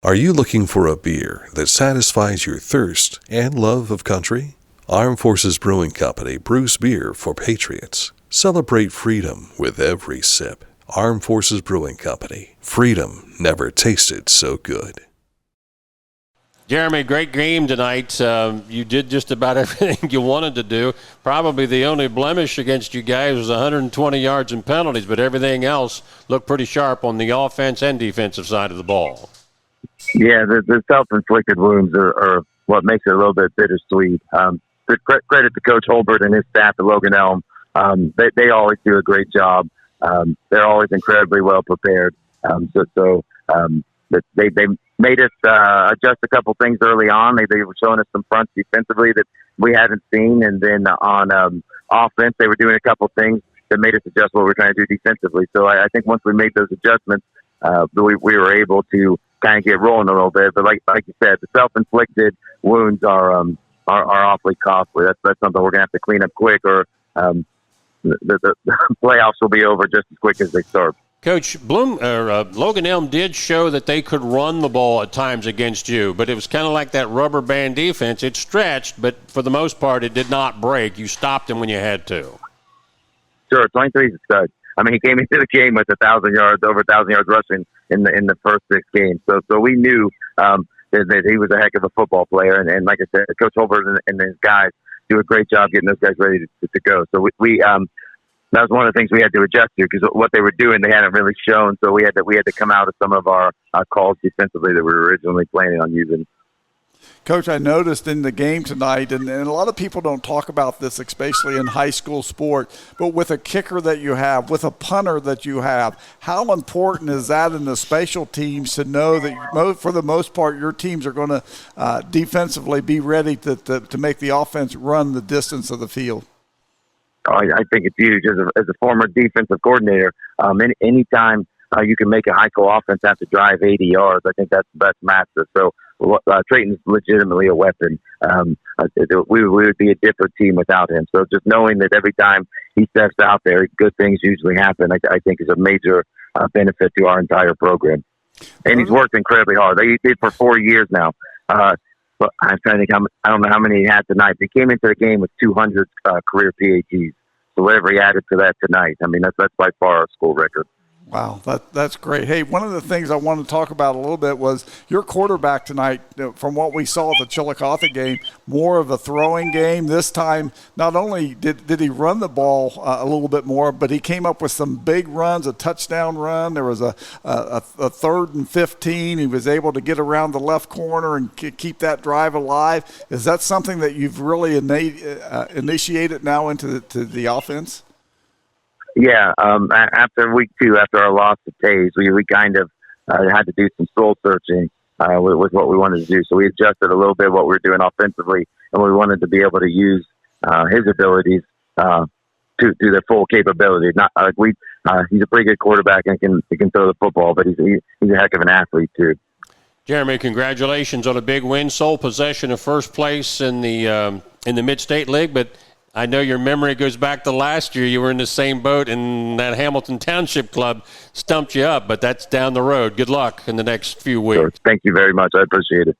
Are you looking for a beer that satisfies your thirst and love of country? Armed Forces Brewing Company brews beer for patriots. Celebrate freedom with every sip. Armed Forces Brewing Company. Freedom never tasted so good. Jeremy, great game tonight. You did just about everything you wanted to do. Probably the only blemish against you guys was 120 yards and penalties, but everything else looked pretty sharp on the offense and defensive side of the ball. Yeah, the self-inflicted wounds are what makes it a little bit bittersweet. Credit to Coach Holbert and his staff at Logan Elm. They always do a great job. They're always incredibly well prepared. They made us adjust a couple things early on. They were showing us some fronts defensively that we hadn't seen, and then on offense, they were doing a couple things that made us adjust what we were trying to do defensively. So I think once we made those adjustments, we were able to kind of get rolling a little bit. But like you said, the self-inflicted wounds are awfully costly. That's something we're gonna have to clean up quick, or the playoffs will be over just as quick as they start. Coach, Logan Elm did show that they could run the ball at times against you, but it was kind of like that rubber band defense. It stretched, but for the most part, it did not break. You stopped them when you had to. Sure, 23 is a stud. I mean, he came into the game with over 1,000 yards rushing in the first 6 games. So we knew that he was a heck of a football player. And like I said, Coach Holbert and his guys do a great job getting those guys ready to go. So we that was one of the things we had to adjust to, because what they were doing, they hadn't really shown. So we had to come out of some of our calls defensively that we were originally planning on using. Coach, I noticed in the game tonight, and a lot of people don't talk about this, especially in high school sport, but with a kicker that you have, with a punter that you have, how important is that in the special teams to know that, for the most part, your teams are going to defensively be ready to make the offense run the distance of the field? I think it's huge. As a former defensive coordinator, anytime you can make a high school offense have to drive 80 yards, I think that's massive. So Trayton's legitimately a weapon. We would be a different team without him. So just knowing that every time he steps out there, good things usually happen, I think is a major benefit to our entire program. And he's worked incredibly hard. He did for 4 years now. But I'm trying to think, I don't know how many he had tonight. He came into the game with 200 career PATs. So whatever he added to that tonight, I mean, that's by far our school record. Wow, that's great. Hey, one of the things I wanted to talk about a little bit was your quarterback tonight, from what we saw at the Chillicothe game, more of a throwing game. This time, not only did he run the ball a little bit more, but he came up with some big runs, a touchdown run. There was a 3rd and 15. He was able to get around the left corner and keep that drive alive. Is that something that you've really initiated now into the offense? Yeah, after week 2, after our loss to Tays, we kind of had to do some soul searching with what we wanted to do. So we adjusted a little bit what we were doing offensively, and we wanted to be able to use his abilities to their full capability. Not he's a pretty good quarterback and he can throw the football, but he's a heck of an athlete too. Jeremy, congratulations on a big win, sole possession of first place in the Mid-State League, but I know your memory goes back to last year. You were in the same boat, and that Hamilton Township Club stumped you up, but that's down the road. Good luck in the next few weeks. Sure. Thank you very much. I appreciate it.